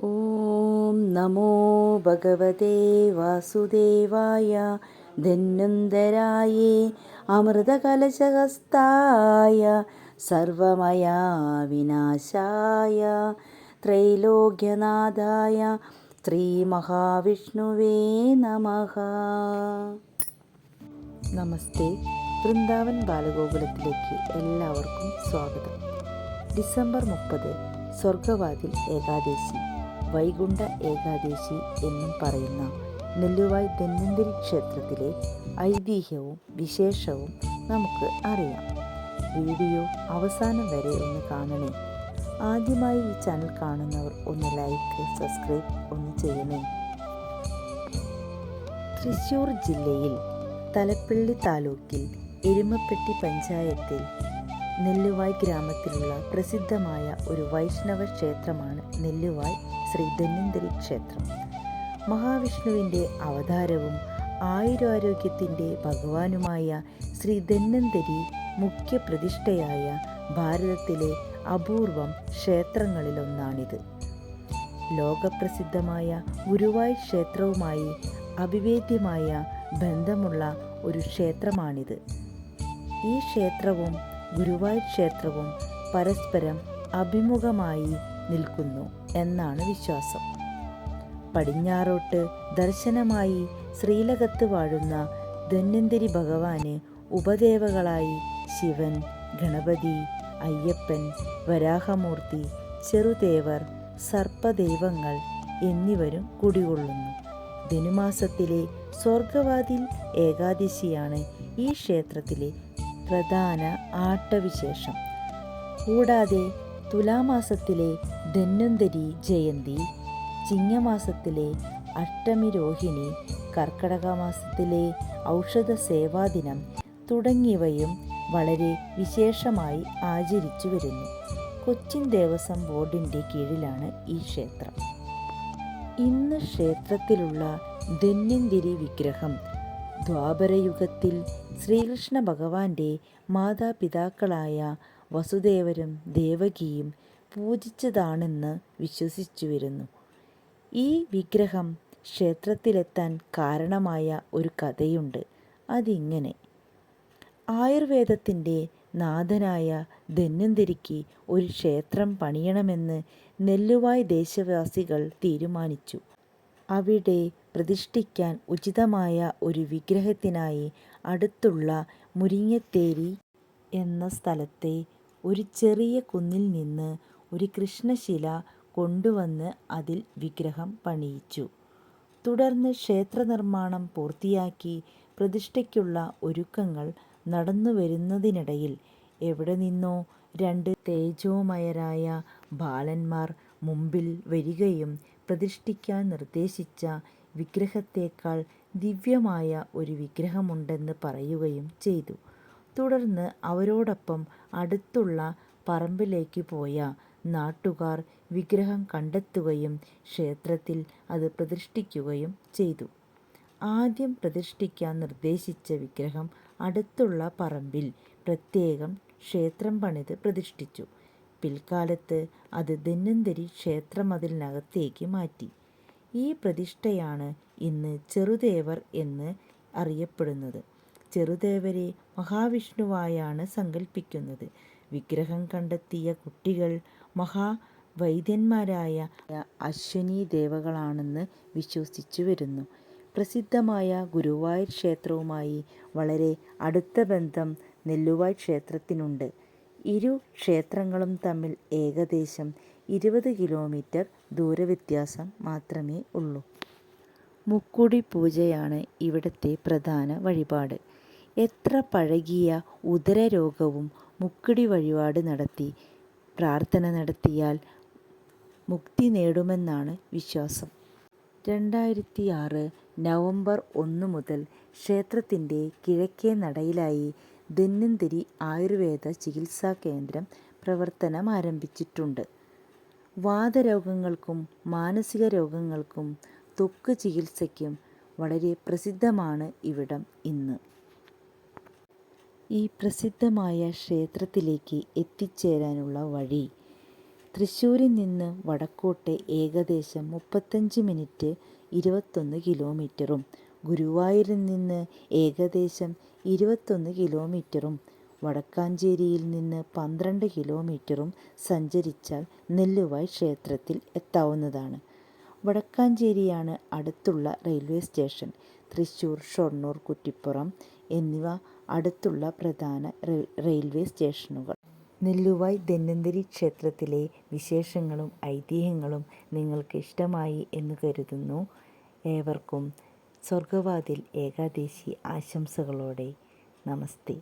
ഓം നമോ ഭഗവതേ വാസുദേവായ ധന്വന്തരായേ അമൃതകലശഹസ്തായ സർവമയാ വിനാശായ ത്രൈലോക്യനാഥായ ശ്രീമഹാവിഷ്ണുവേ നമഃ. നമസ്തേ. വൃന്ദാവൻ ബാലഗോകുലത്തിലേക്ക് എല്ലാവർക്കും സ്വാഗതം. ഡിസംബർ 30 സ്വർഗവാതിൽ ഏകാദശി, വൈകുണ്ഠ ഏകാദശി എന്നും പറയുന്ന നെല്ലുവായ് ധന്വന്തരി ക്ഷേത്രത്തിലെ ഐതിഹ്യവും വിശേഷവും നമുക്ക് അറിയാം. വീഡിയോ അവസാനം വരെ ഒന്ന് കാണണേ. ആദ്യമായി ഈ ചാനൽ കാണുന്നവർ ഒന്ന് ലൈക്ക്, സബ്സ്ക്രൈബ് ഒന്ന് ചെയ്യണേ. തൃശ്ശൂർ ജില്ലയിൽ തലപ്പള്ളി താലൂക്കിൽ എരുമപ്പെട്ടി പഞ്ചായത്തിൽ നെല്ലുവായ് ഗ്രാമത്തിലുള്ള പ്രസിദ്ധമായ ഒരു വൈഷ്ണവ ക്ഷേത്രമാണ് നെല്ലുവായ് ശ്രീ ധന്വന്തരി ക്ഷേത്രം. മഹാവിഷ്ണുവിൻ്റെ അവതാരവും ആയുരാരോഗ്യത്തിൻ്റെ ഭഗവാനുമായ ശ്രീ ധന്വന്തരി മുഖ്യ പ്രതിഷ്ഠയായ ഭാരതത്തിലെ അപൂർവം ക്ഷേത്രങ്ങളിലൊന്നാണിത്. ലോകപ്രസിദ്ധമായ ഗുരുവായൂർ ക്ഷേത്രവുമായി അവിഭേദ്യമായ ബന്ധമുള്ള ഒരു ക്ഷേത്രമാണിത്. ഈ ക്ഷേത്രവും ഗുരുവായൂർ ക്ഷേത്രവും പരസ്പരം അഭിമുഖമായി നിൽക്കുന്നു എന്നാണ് വിശ്വാസം. പടിഞ്ഞാറോട്ട് ദർശനമായി ശ്രീലകത്ത് വാഴുന്ന ധന്വന്തരി ഭഗവാന് ഉപദേവകളായി ശിവൻ, ഗണപതി, അയ്യപ്പൻ, വരാഹമൂർത്തി, ചെറുദേവർ, സർപ്പദൈവങ്ങൾ എന്നിവരും കുടികൊള്ളുന്നു. ധനുമാസത്തിലെ സ്വർഗവാതിൽ ഏകാദശിയാണ് ഈ ക്ഷേത്രത്തിലെ പ്രധാന ആട്ടവിശേഷം. കൂടാതെ തുലാമാസത്തിലെ ധന്വന്തരി ജയന്തി, ചിങ്ങമാസത്തിലെ അഷ്ടമി രോഹിണി, കർക്കടക മാസത്തിലെ ഔഷധ സേവാദിനം തുടങ്ങിയവയും വളരെ വിശേഷമായി ആചരിച്ചു വരുന്നു. കൊച്ചിൻ ദേവസ്വം ബോർഡിൻ്റെ കീഴിലാണ് ഈ ക്ഷേത്രം. ഇന്ന് ക്ഷേത്രത്തിലുള്ള ധന്വന്തരി വിഗ്രഹം ദ്വാപരയുഗത്തിൽ ശ്രീകൃഷ്ണ ഭഗവാന്റെ മാതാപിതാക്കളായ വസുദേവരും ദേവകിയും പൂജിച്ചതാണെന്ന് വിശ്വസിച്ചു വരുന്നു. ഈ വിഗ്രഹം ക്ഷേത്രത്തിലെത്താൻ കാരണമായ ഒരു കഥയുണ്ട്. അതിങ്ങനെ: ആയുർവേദത്തിൻ്റെ നാഥനായ ധന്വന്തരിക്ക് ഒരു ക്ഷേത്രം പണിയണമെന്ന് നെല്ലുവായ് ദേശവാസികൾ തീരുമാനിച്ചു. അവിടെ പ്രതിഷ്ഠിക്കാൻ ഉചിതമായ ഒരു വിഗ്രഹത്തിനായി അടുത്തുള്ള മുരിങ്ങത്തേരി എന്ന സ്ഥലത്തെ ഒരു ചെറിയ കുന്നിൽ നിന്ന് ഒരു കൃഷ്ണശില കൊണ്ടുവന്ന് അതിൽ വിഗ്രഹം പണിയിച്ചു. തുടർന്ന് ക്ഷേത്ര നിർമ്മാണം പൂർത്തിയാക്കി പ്രതിഷ്ഠയ്ക്കുള്ള ഒരുക്കങ്ങൾ നടന്നുവരുന്നതിനിടയിൽ എവിടെ നിന്നോ 2 തേജോമയരായ ബാലന്മാർ മുമ്പിൽ വരികയും പ്രതിഷ്ഠിക്കാൻ നിർദ്ദേശിച്ച വിഗ്രഹത്തേക്കാൾ ദിവ്യമായ ഒരു വിഗ്രഹമുണ്ടെന്ന് പറയുകയും ചെയ്തു. തുടർന്ന് അവരോടൊപ്പം അടുത്തുള്ള പറമ്പിലേക്ക് പോയ നാട്ടുകാർ വിഗ്രഹം കണ്ടെത്തുകയും ക്ഷേത്രത്തിൽ അത് പ്രതിഷ്ഠിക്കുകയും ചെയ്തു. ആദ്യം പ്രതിഷ്ഠിക്കാൻ നിർദ്ദേശിച്ച വിഗ്രഹം അടുത്തുള്ള പറമ്പിൽ പ്രത്യേകം ക്ഷേത്രം പണിത് പ്രതിഷ്ഠിച്ചു. പിൽക്കാലത്ത് അത് ധന്വന്തരി ക്ഷേത്രമതിലിനകത്തേക്ക് മാറ്റി. ഈ പ്രതിഷ്ഠയാണ് ഇന്ന് ചെറുദേവർ എന്ന് അറിയപ്പെടുന്നത്. ചെറുദേവരെ മഹാവിഷ്ണുവായാണ് സങ്കല്പിക്കുന്നത്. വിഗ്രഹം കണ്ടെത്തിയ കുട്ടികൾ മഹാവൈദ്യന്മാരായ അശ്വനി ദേവകളാണെന്ന് വിശ്വസിച്ചു വരുന്നു. പ്രസിദ്ധമായ ഗുരുവായൂർ ക്ഷേത്രവുമായി വളരെ അടുത്ത ബന്ധം നെല്ലുവായ് ക്ഷേത്രത്തിനുണ്ട്. ഇരു ക്ഷേത്രങ്ങളും തമ്മിൽ ഏകദേശം 20 കിലോമീറ്റർ ദൂരവ്യത്യാസം മാത്രമേ ഉള്ളൂ. മുക്കുടി പൂജയാണ് ഇവിടുത്തെ പ്രധാന വഴിപാട്. എത്ര പഴകിയ ഉദരരോഗവും മുക്കുടി വഴിപാട് നടത്തി പ്രാർത്ഥന നടത്തിയാൽ മുക്തി നേടുമെന്നാണ് വിശ്വാസം. 2006 നവംബർ 1 മുതൽ ക്ഷേത്രത്തിൻ്റെ കിഴക്കേ നടയിലായി ധന്വന്തരി ആയുർവേദ ചികിത്സാ കേന്ദ്രം പ്രവർത്തനം ആരംഭിച്ചിട്ടുണ്ട്. വാതരോഗങ്ങൾക്കും മാനസിക രോഗങ്ങൾക്കും ത്വക്ക് ചികിത്സയ്ക്കും വളരെ പ്രസിദ്ധമാണ് ഇവിടം ഇന്ന്. ഈ പ്രസിദ്ധമായ ക്ഷേത്രത്തിലേക്ക് എത്തിച്ചേരാനുള്ള വഴി തൃശ്ശൂരിൽ നിന്ന് വടക്കോട്ട് ഏകദേശം 35 മിനിറ്റ് 21 കിലോമീറ്ററും ഗുരുവായൂരിൽ നിന്ന് ഏകദേശം 21 കിലോമീറ്ററും വടക്കാഞ്ചേരിയിൽ നിന്ന് 12 കിലോമീറ്ററും സഞ്ചരിച്ചാൽ നെല്ലുവായ് ക്ഷേത്രത്തിൽ എത്താവുന്നതാണ്. വടക്കാഞ്ചേരിയാണ് അടുത്തുള്ള റെയിൽവേ സ്റ്റേഷൻ. തൃശ്ശൂർ, ഷൊർണൂർ, കുറ്റിപ്പുറം എന്നിവ അടുത്തുള്ള പ്രധാന റെയിൽവേ സ്റ്റേഷനുകൾ. നെല്ലുവായ് ധന്വന്തരി ക്ഷേത്രത്തിലെ വിശേഷങ്ങളും ഐതിഹ്യങ്ങളും നിങ്ങൾക്ക് ഇഷ്ടമായി എന്ന് കരുതുന്നു. ഏവർക്കും സ്വർഗവാതിൽ ഏകാദശി ആശംസകളോടെ നമസ്തേ.